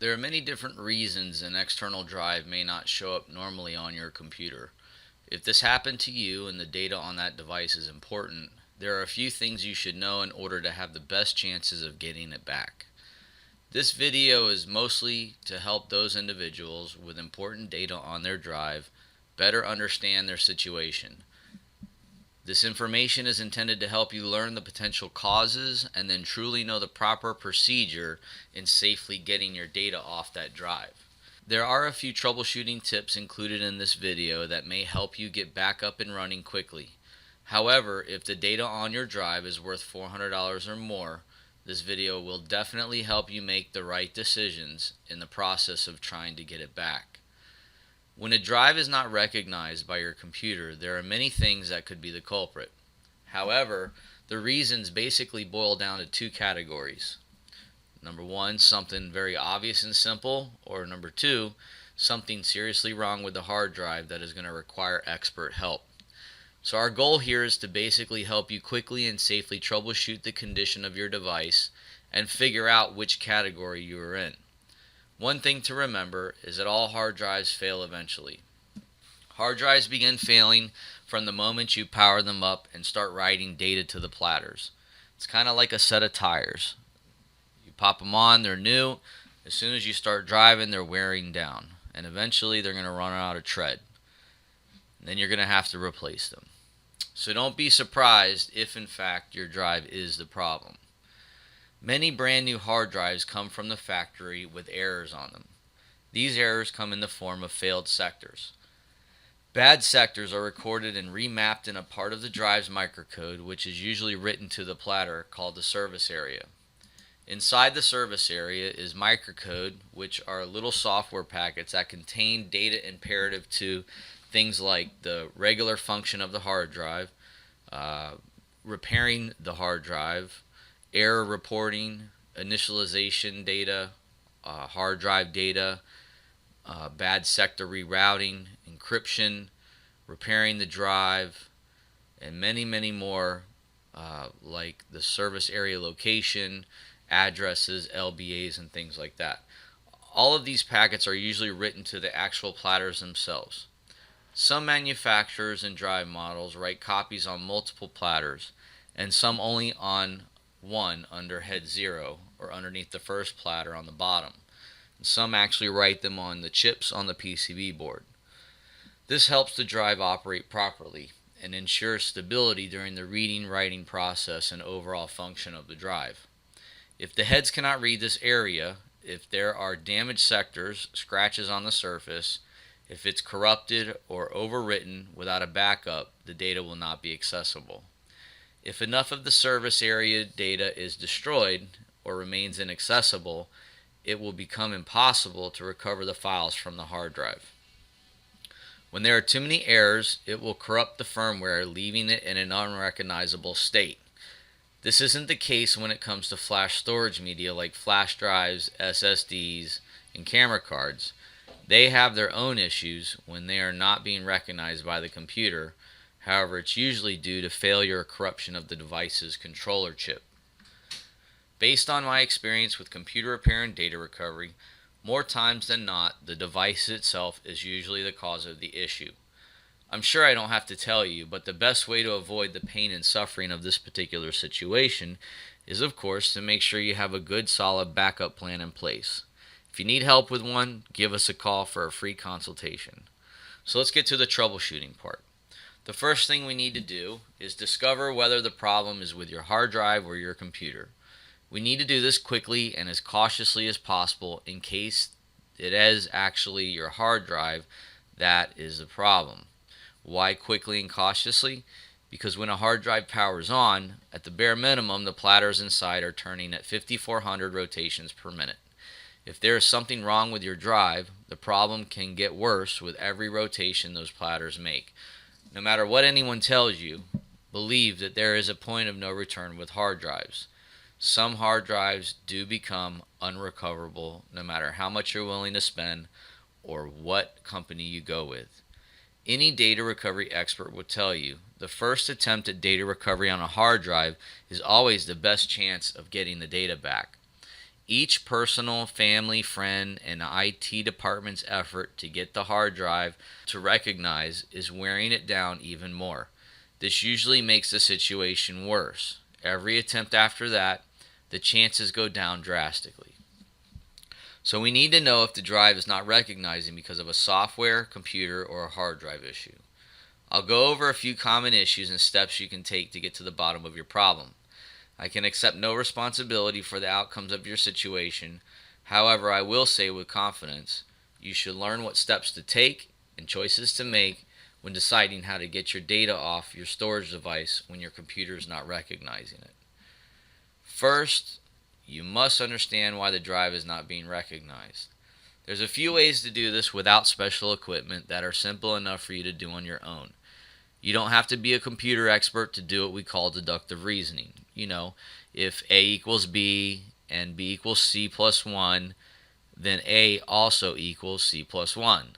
There are many different reasons an external drive may not show up normally on your computer. If this happened to you and the data on that device is important, there are a few things you should know in order to have the best chances of getting it back. This video is mostly to help those individuals with important data on their drive better understand their situation. This information is intended to help you learn the potential causes and then truly know the proper procedure in safely getting your data off that drive. There are a few troubleshooting tips included in this video that may help you get back up and running quickly. However, if the data on your drive is worth $400 or more, this video will definitely help you make the right decisions in the process of trying to get it back. When a drive is not recognized by your computer, there are many things that could be the culprit. However, the reasons basically boil down to two categories. Number one, something very obvious and simple, or number two, something seriously wrong with the hard drive that is going to require expert help. So our goal here is to basically help you quickly and safely troubleshoot the condition of your device and figure out which category you are in. One thing to remember is that all hard drives fail eventually. Hard drives begin failing from the moment you power them up and start writing data to the platters. It's kind of like a set of tires. You pop them on, they're new. As soon as you start driving, they're wearing down. And eventually they're going to run out of tread. And then you're going to have to replace them. So don't be surprised if in fact your drive is the problem. Many brand new hard drives come from the factory with errors on them. These errors come in the form of failed sectors. Bad sectors are recorded and remapped in a part of the drive's microcode, which is usually written to the platter, called the service area. Inside the service area is microcode, which are little software packets that contain data imperative to things like the regular function of the hard drive, repairing the hard drive, error reporting, initialization data, hard drive data, bad sector rerouting, encryption, repairing the drive, and many, many more, like the service area location, addresses, LBAs, and things like that. All of these packets are usually written to the actual platters themselves. Some manufacturers and drive models write copies on multiple platters, and some only on one under head 0 or underneath the first platter on the bottom. And some actually write them on the chips on the PCB board. This helps the drive operate properly and ensures stability during the reading-writing process and overall function of the drive. If the heads cannot read this area, if there are damaged sectors, scratches on the surface, if it's corrupted or overwritten without a backup, the data will not be accessible. If enough of the service area data is destroyed or remains inaccessible, it will become impossible to recover the files from the hard drive. When there are too many errors, it will corrupt the firmware, leaving it in an unrecognizable state. This isn't the case when it comes to flash storage media like flash drives, SSDs, and camera cards. They have their own issues when they are not being recognized by the computer. However, it's usually due to failure or corruption of the device's controller chip. Based on my experience with computer repair and data recovery, more times than not, the device itself is usually the cause of the issue. I'm sure I don't have to tell you, but the best way to avoid the pain and suffering of this particular situation is, of course, to make sure you have a good, solid backup plan in place. If you need help with one, give us a call for a free consultation. So let's get to the troubleshooting part. The first thing we need to do is discover whether the problem is with your hard drive or your computer. We need to do this quickly and as cautiously as possible in case it is actually your hard drive that is the problem. Why quickly and cautiously? Because when a hard drive powers on, at the bare minimum, the platters inside are turning at 5,400 rotations per minute. If there is something wrong with your drive, the problem can get worse with every rotation those platters make. No matter what anyone tells you, believe that there is a point of no return with hard drives. Some hard drives do become unrecoverable no matter how much you're willing to spend or what company you go with. Any data recovery expert will tell you the first attempt at data recovery on a hard drive is always the best chance of getting the data back. Each personal, family, friend, and IT department's effort to get the hard drive to recognize is wearing it down even more. This usually makes the situation worse. Every attempt after that, the chances go down drastically. So we need to know if the drive is not recognizing because of a software, computer, or a hard drive issue. I'll go over a few common issues and steps you can take to get to the bottom of your problem. I can accept no responsibility for the outcomes of your situation. However, I will say with confidence, you should learn what steps to take and choices to make when deciding how to get your data off your storage device when your computer is not recognizing it. First, you must understand why the drive is not being recognized. There's a few ways to do this without special equipment that are simple enough for you to do on your own. You don't have to be a computer expert to do what we call deductive reasoning. If A equals B and B equals C plus 1, then A also equals C plus 1.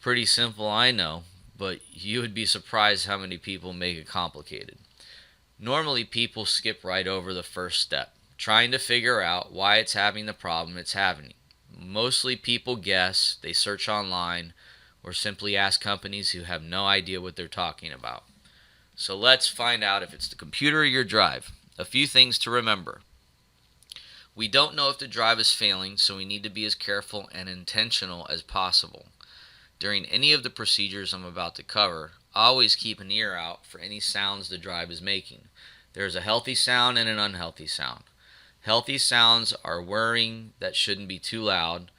Pretty simple, I know, but you would be surprised how many people make it complicated. Normally, people skip right over the first step, trying to figure out why it's having the problem it's having. Mostly people guess, they search online, or simply ask companies who have no idea what they're talking about. So let's find out if it's the computer or your drive. A few things to remember. We don't know if the drive is failing, so we need to be as careful and intentional as possible. During any of the procedures I'm about to cover, always keep an ear out for any sounds the drive is making. There's a healthy sound and an unhealthy sound. Healthy sounds are whirring that shouldn't be too loud.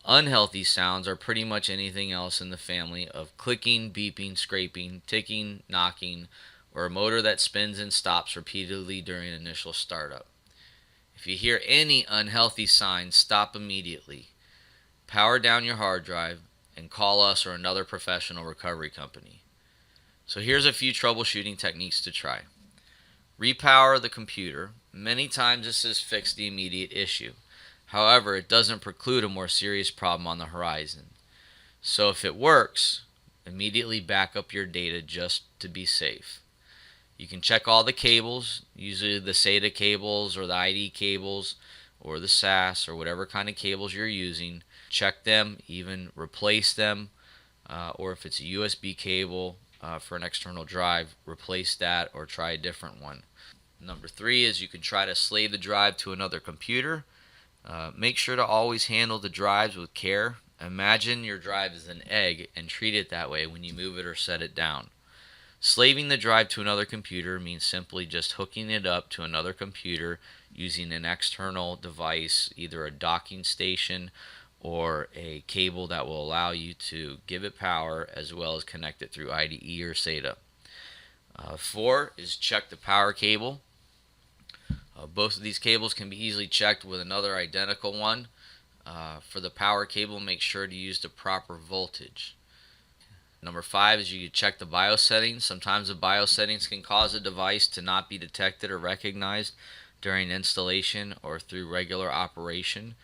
Unhealthy sounds are pretty much anything else in the family of clicking, beeping, scraping, ticking, knocking, or a motor that spins and stops repeatedly during initial startup. If you hear any unhealthy signs, stop immediately. Power down your hard drive and call us or another professional recovery company. So here's a few troubleshooting techniques to try. Repower the computer. Many times this has fixed the immediate issue. However, it doesn't preclude a more serious problem on the horizon. So if it works, immediately back up your data just to be safe. You can check all the cables, usually the SATA cables or the ID cables or the SAS or whatever kind of cables you're using. Check them, even replace them, or if it's a USB cable for an external drive, replace that or try a different one. Number 3 is you can try to slave the drive to another computer. Make sure to always handle the drives with care. Imagine your drive is an egg and treat it that way when you move it or set it down. Slaving the drive to another computer means simply just hooking it up to another computer using an external device, either a docking station or a cable that will allow you to give it power as well as connect it through IDE or SATA. 4 is check the power cable. Both of these cables can be easily checked with another identical one. For the power cable, make sure to use the proper voltage. Number 5 is you can check the BIOS settings. Sometimes the BIOS settings can cause a device to not be detected or recognized during installation or through regular operation.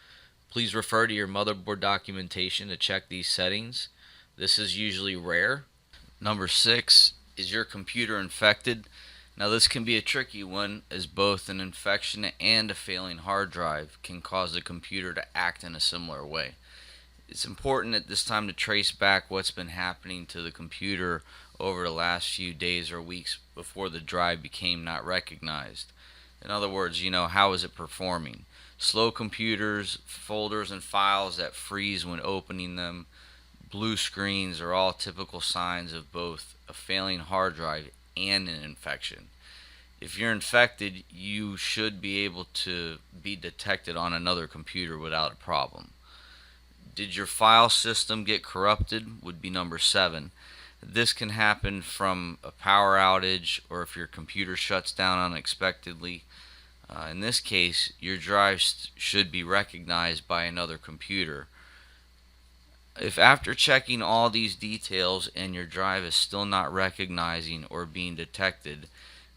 Please refer to your motherboard documentation to check these settings. This is usually rare. Number 6, is your computer infected? Now this can be a tricky one, as both an infection and a failing hard drive can cause the computer to act in a similar way. It's important at this time to trace back what's been happening to the computer over the last few days or weeks before the drive became not recognized. In other words, how is it performing? Slow computers, folders and files that freeze when opening them, blue screens are all typical signs of both a failing hard drive and an infection. If you're infected, you should be able to be detected on another computer without a problem. Did your file system get corrupted? Would be number 7. This can happen from a power outage or if your computer shuts down unexpectedly. In this case, your drive should be recognized by another computer. If after checking all these details and your drive is still not recognizing or being detected,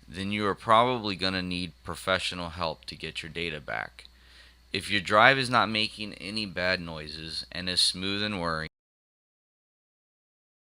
then you are probably going to need professional help to get your data back. If your drive is not making any bad noises and is smooth and whirring,